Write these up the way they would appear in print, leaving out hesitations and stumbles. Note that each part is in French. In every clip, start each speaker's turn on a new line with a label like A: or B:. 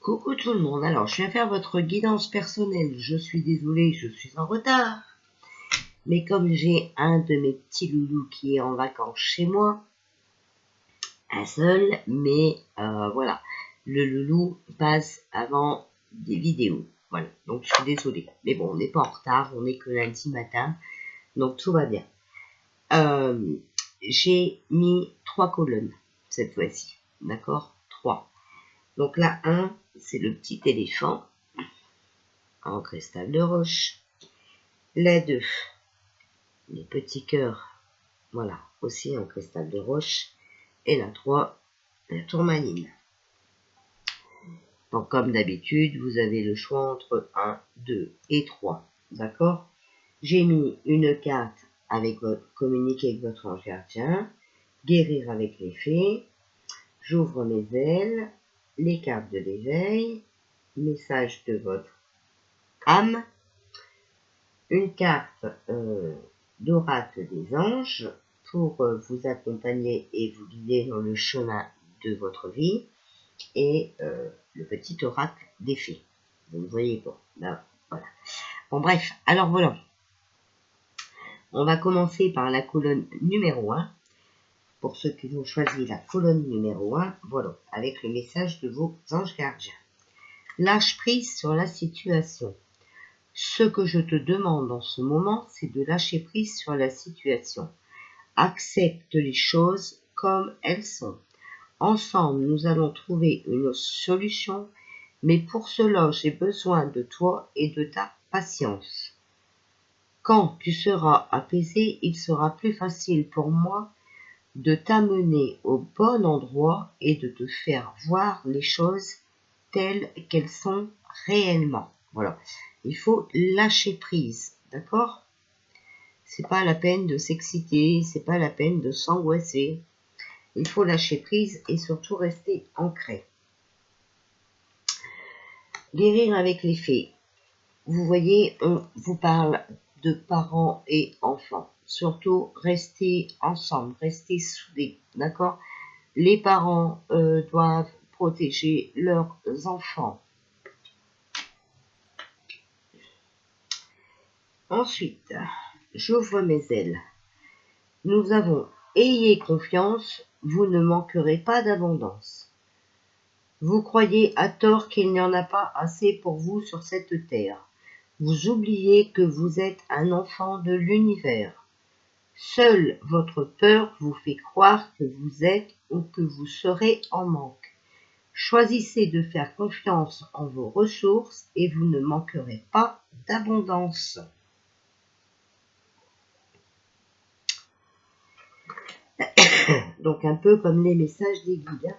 A: Coucou tout le monde, alors je viens faire votre guidance personnelle, je suis désolée, je suis en retard, mais comme j'ai un de mes petits loulous qui est en vacances chez moi, un seul, mais voilà, le loulou passe avant des vidéos, voilà, donc je suis désolée, mais bon, on n'est pas en retard, on n'est que lundi matin, donc tout va bien. J'ai mis 3 colonnes cette fois-ci, d'accord, 3. Donc la 1, c'est le petit éléphant en cristal de roche. La 2, les petits cœurs, voilà, aussi en cristal de roche. Et la 3, la tourmaline. Donc comme d'habitude, vous avez le choix entre 1, 2 et 3. D'accord? J'ai mis une carte avec communiquer avec votre ange gardien, guérir avec les fées, j'ouvre mes ailes, les cartes de l'éveil, message de votre âme, une carte d'oracle des anges pour vous accompagner et vous guider dans le chemin de votre vie, et le petit oracle des fées. Vous ne voyez pas. Là, voilà. Bon, bref, alors voilà. On va commencer par la colonne numéro 1. Pour ceux qui ont choisi la colonne numéro 1, voilà, avec le message de vos anges gardiens. Lâche prise sur la situation. Ce que je te demande en ce moment, c'est de lâcher prise sur la situation. Accepte les choses comme elles sont. Ensemble, nous allons trouver une solution, mais pour cela, j'ai besoin de toi et de ta patience. Quand tu seras apaisé, il sera plus facile pour moi de t'amener au bon endroit et de te faire voir les choses telles qu'elles sont réellement. Voilà. Il faut lâcher prise, d'accord? C'est pas la peine de s'exciter, c'est pas la peine de s'angoisser. Il faut lâcher prise et surtout rester ancré. Guérir avec les fées. Vous voyez, on vous parle de parents et enfants. Surtout, restez ensemble, restez soudés, d'accord? Les parents doivent protéger leurs enfants. Ensuite, j'ouvre mes ailes. Nous avons « Ayez confiance, vous ne manquerez pas d'abondance. » Vous croyez à tort qu'il n'y en a pas assez pour vous sur cette terre. Vous oubliez que vous êtes un enfant de l'univers. Seule votre peur vous fait croire que vous êtes ou que vous serez en manque. Choisissez de faire confiance en vos ressources et vous ne manquerez pas d'abondance. Donc un peu comme les messages des guides.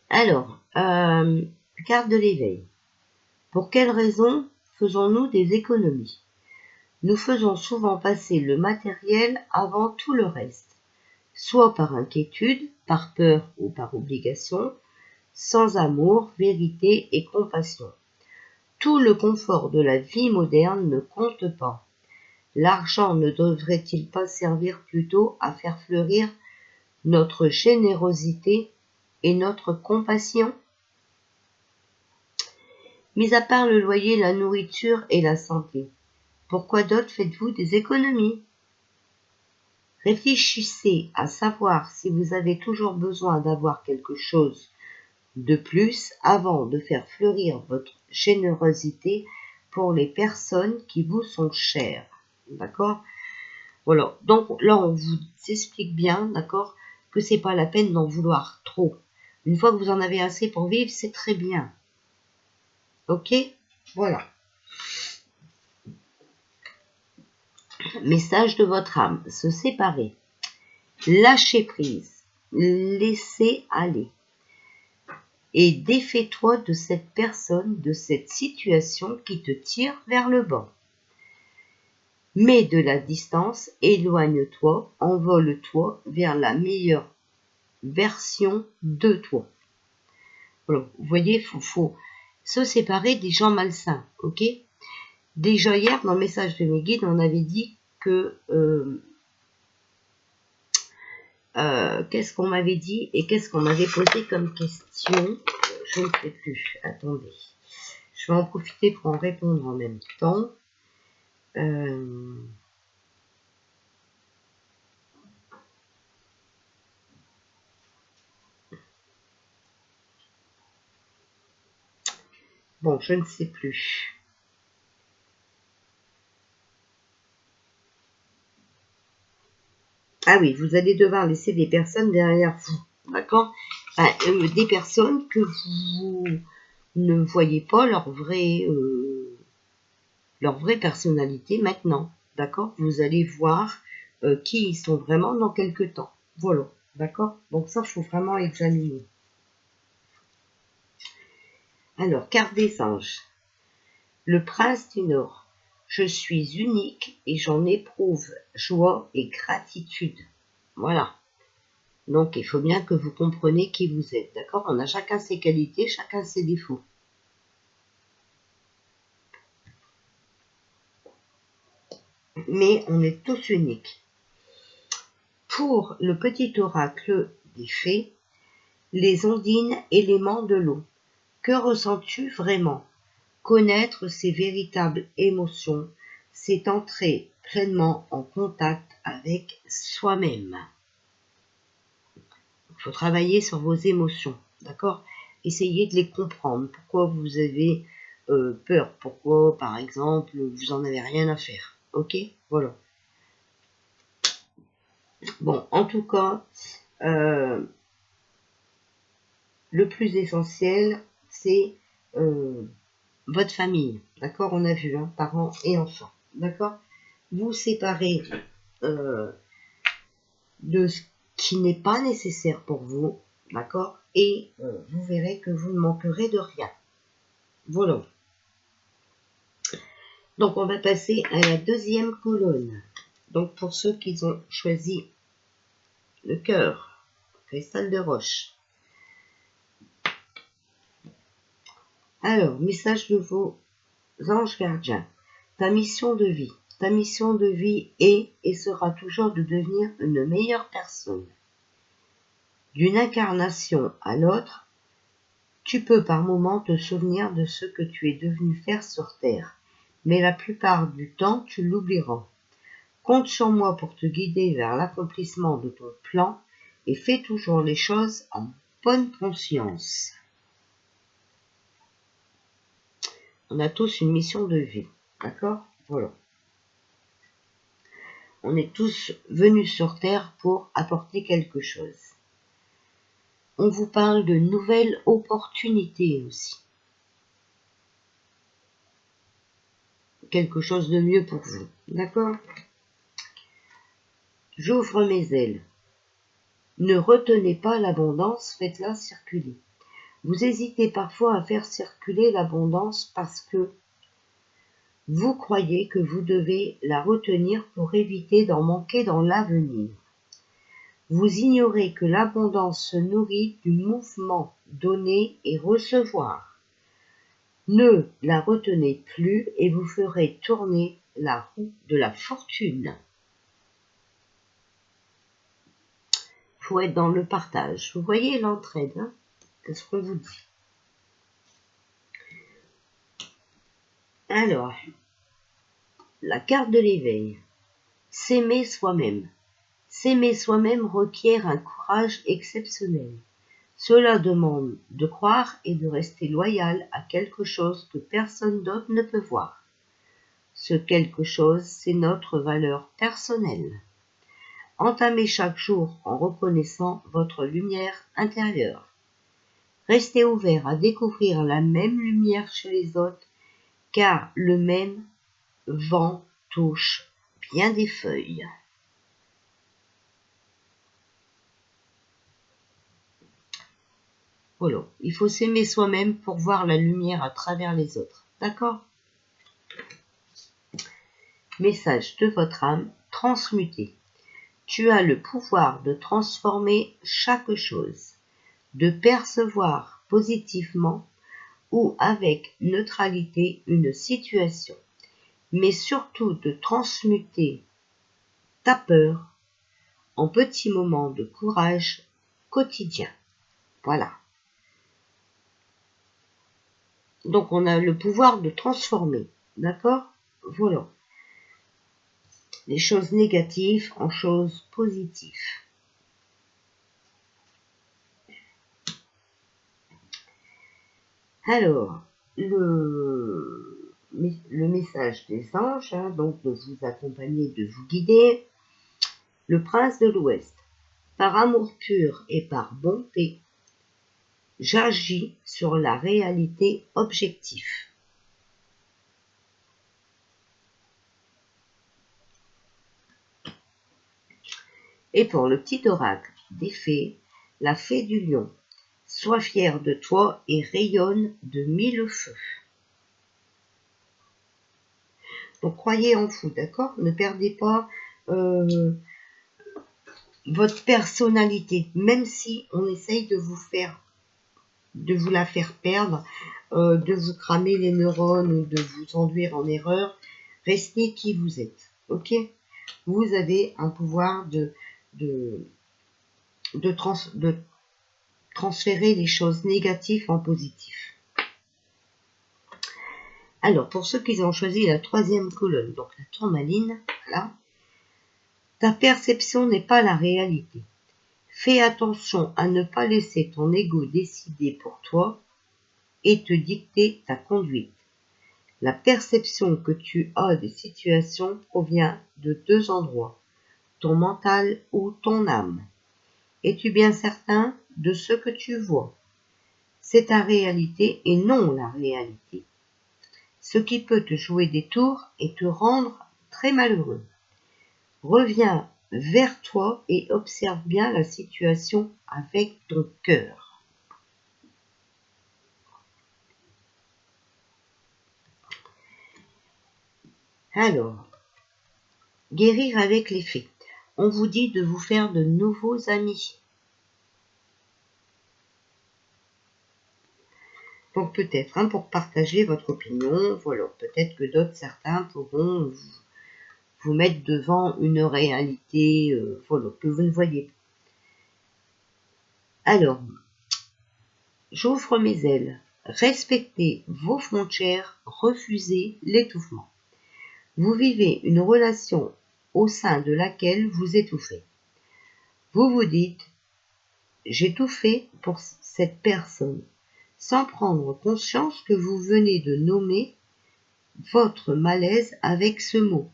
A: Alors, carte de l'éveil. Pour quelles raisons faisons-nous des économies? Nous faisons souvent passer le matériel avant tout le reste, soit par inquiétude, par peur ou par obligation, sans amour, vérité et compassion. Tout le confort de la vie moderne ne compte pas. L'argent ne devrait-il pas servir plutôt à faire fleurir notre générosité et notre compassion? Mis à part le loyer, la nourriture et la santé, pourquoi d'autre faites-vous des économies? Réfléchissez à savoir si vous avez toujours besoin d'avoir quelque chose de plus avant de faire fleurir votre générosité pour les personnes qui vous sont chères. D'accord? Voilà. Donc là, on vous explique bien, d'accord, que c'est pas la peine d'en vouloir trop. Une fois que vous en avez assez pour vivre, c'est très bien. Ok? Voilà. Message de votre âme. Se séparer. Lâcher prise. Laisser aller. Et défais-toi de cette personne, de cette situation qui te tire vers le bas. Mets de la distance, éloigne-toi, envole-toi vers la meilleure version de toi. Voilà, vous voyez, il faut se séparer des gens malsains, ok? Déjà hier, dans le message de mes guides, on avait dit que Qu'est-ce qu'on m'avait dit et qu'est-ce qu'on m'avait posé comme question? Je ne sais plus. Attendez. Je vais en profiter pour en répondre en même temps. Bon, je ne sais plus. Ah oui, vous allez devoir laisser des personnes derrière vous. D'accord? Des personnes que vous ne voyez pas leur vraie personnalité maintenant. D'accord? Vous allez voir qui ils sont vraiment dans quelques temps. Voilà. D'accord? Donc ça, il faut vraiment examiner. Alors, carte des anges. Le prince du Nord. Je suis unique et j'en éprouve joie et gratitude. Voilà. Donc, il faut bien que vous compreniez qui vous êtes. D'accord? On a chacun ses qualités, chacun ses défauts. Mais on est tous uniques. Pour le petit oracle des fées, les ondines, éléments de l'eau. Que ressens-tu vraiment? Connaître ses véritables émotions, c'est entrer pleinement en contact avec soi-même. Il faut travailler sur vos émotions, d'accord? Essayez de les comprendre. Pourquoi vous avez peur? Pourquoi, par exemple, vous en avez rien à faire? Ok? Voilà. Bon, en tout cas, le plus essentiel, c'est votre famille. D'accord? On a vu, hein, parents et enfants. D'accord? Vous séparez de ce qui n'est pas nécessaire pour vous. D'accord? Et vous verrez que vous ne manquerez de rien. Voilà. Donc, on va passer à la deuxième colonne. Donc, pour ceux qui ont choisi le cœur, cristal de roche. Alors, message de vos anges gardiens. Ta mission de vie. Ta mission de vie est et sera toujours de devenir une meilleure personne. D'une incarnation à l'autre, tu peux par moments te souvenir de ce que tu es devenu faire sur Terre, mais la plupart du temps, tu l'oublieras. Compte sur moi pour te guider vers l'accomplissement de ton plan et fais toujours les choses en bonne conscience. On a tous une mission de vie, d'accord? Voilà. On est tous venus sur Terre pour apporter quelque chose. On vous parle de nouvelles opportunités aussi. Quelque chose de mieux pour vous, d'accord? J'ouvre mes ailes. Ne retenez pas l'abondance, faites-la circuler. Vous hésitez parfois à faire circuler l'abondance parce que vous croyez que vous devez la retenir pour éviter d'en manquer dans l'avenir. Vous ignorez que l'abondance se nourrit du mouvement donner et recevoir. Ne la retenez plus et vous ferez tourner la roue de la fortune. Il faut être dans le partage. Vous voyez l'entraide, hein? Qu'est-ce qu'on vous dit? Alors, la carte de l'éveil. S'aimer soi-même. S'aimer soi-même requiert un courage exceptionnel. Cela demande de croire et de rester loyal à quelque chose que personne d'autre ne peut voir. Ce quelque chose, c'est notre valeur personnelle. Entamez chaque jour en reconnaissant votre lumière intérieure. Restez ouvert à découvrir la même lumière chez les autres, car le même vent touche bien des feuilles. Voilà, il faut s'aimer soi-même pour voir la lumière à travers les autres. D'accord? Message de votre âme, transmuté. Tu as le pouvoir de transformer chaque chose, de percevoir positivement ou avec neutralité une situation, mais surtout de transmuter ta peur en petits moments de courage quotidien. Voilà. Donc, on a le pouvoir de transformer. D'accord? Voilà. Les choses négatives en choses positives. Alors, le message des anges, hein, donc de vous accompagner, de vous guider. Le prince de l'Ouest, par amour pur et par bonté, j'agis sur la réalité objective. Et pour le petit oracle des fées, la fée du lion, sois fière de toi et rayonne de 1000 feux. Donc croyez en vous, d'accord? Ne perdez pas votre personnalité, même si on essaye de vous la faire perdre, de vous cramer les neurones ou de vous conduire en erreur. Restez qui vous êtes, ok? Vous avez un pouvoir de transférer les choses négatives en positives. Alors, pour ceux qui ont choisi la troisième colonne, donc la tourmaline, là, ta perception n'est pas la réalité. Fais attention à ne pas laisser ton ego décider pour toi et te dicter ta conduite. La perception que tu as des situations provient de deux endroits, ton mental ou ton âme. Es-tu bien certain de ce que tu vois? C'est ta réalité et non la réalité. Ce qui peut te jouer des tours et te rendre très malheureux. Reviens vers toi et observe bien la situation avec ton cœur. Alors, guérir avec les fées. On vous dit de vous faire de nouveaux amis. Donc peut-être, hein, pour partager votre opinion, voilà, peut-être que certains pourront vous mettre devant une réalité voilà, que vous ne voyez pas. Alors, j'ouvre mes ailes. Respectez vos frontières, refusez l'étouffement. Vous vivez une relation au sein de laquelle vous étouffez. Vous vous dites, j'ai tout fait pour cette personne, sans prendre conscience que vous venez de nommer votre malaise avec ce mot.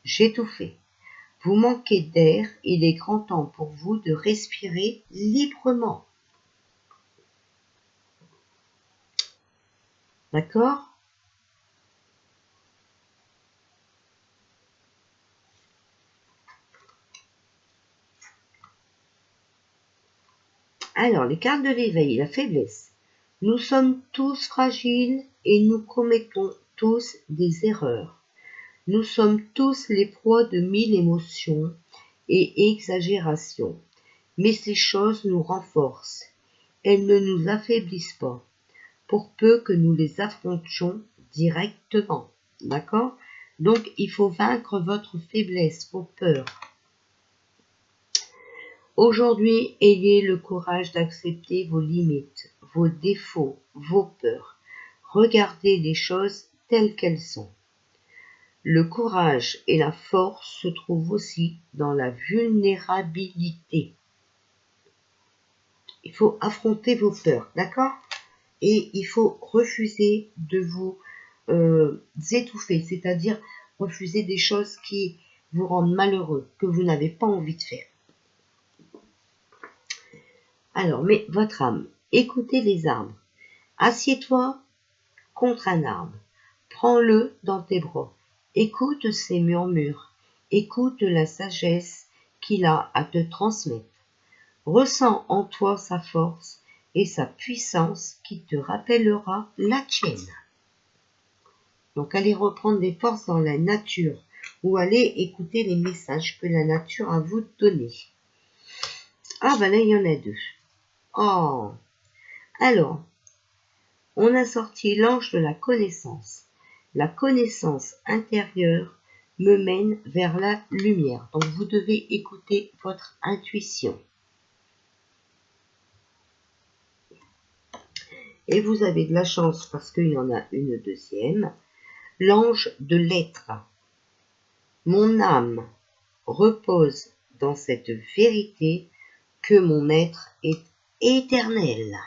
A: J'ai tout fait. Vous manquez d'air, il est grand temps pour vous de respirer librement. D'accord? Alors, les cartes de l'éveil, la faiblesse. Nous sommes tous fragiles et nous commettons tous des erreurs. Nous sommes tous les proies de 1000 émotions et exagérations. Mais ces choses nous renforcent. Elles ne nous affaiblissent pas, pour peu que nous les affrontions directement. D'accord? Donc, il faut vaincre votre faiblesse, vos peurs. Aujourd'hui, ayez le courage d'accepter vos limites, vos défauts, vos peurs. Regardez les choses telles qu'elles sont. Le courage et la force se trouvent aussi dans la vulnérabilité. Il faut affronter vos peurs, d'accord? Et il faut refuser de vous étouffer, c'est-à-dire refuser des choses qui vous rendent malheureux, que vous n'avez pas envie de faire. Alors, mais votre âme, écoutez les arbres. Assieds-toi contre un arbre. Prends-le dans tes bras. Écoute ses murmures. Écoute la sagesse qu'il a à te transmettre. Ressens en toi sa force et sa puissance qui te rappellera la tienne. Donc, allez reprendre des forces dans la nature ou allez écouter les messages que la nature a vous donner. Ah, ben là, il y en a deux. Oh! Alors, on a sorti l'ange de la connaissance intérieure me mène vers la lumière. Donc vous devez écouter votre intuition. Et vous avez de la chance parce qu'il y en a une deuxième. L'ange de l'être. Mon âme repose dans cette vérité que mon être est éternel.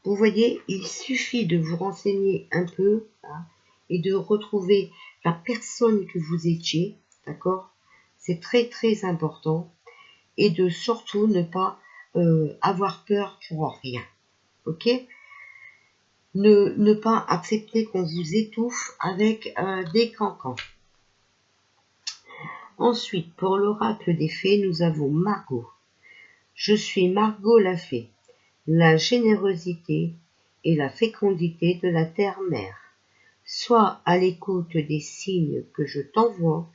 A: Vous voyez, il suffit de vous renseigner un peu et de retrouver la personne que vous étiez, d'accord? C'est très très important. Et de surtout ne pas avoir peur pour rien, ok? Ne pas accepter qu'on vous étouffe avec des cancans. Ensuite, pour l'oracle des fées, nous avons Margot. Je suis Margot la fée, la générosité et la fécondité de la terre-mère. Sois à l'écoute des signes que je t'envoie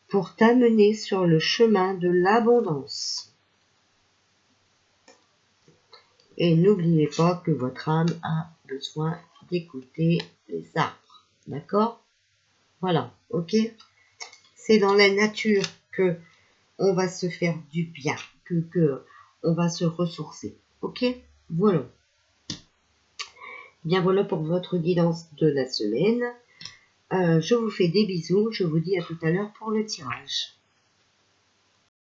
A: pour t'amener sur le chemin de l'abondance. Et n'oubliez pas que votre âme a besoin d'écouter les arbres. D'accord? Voilà, ok? C'est dans la nature que on va se faire du bien, que on va se ressourcer. Ok? Voilà. Bien voilà pour votre guidance de la semaine. Je vous fais des bisous. Je vous dis à tout à l'heure pour le tirage.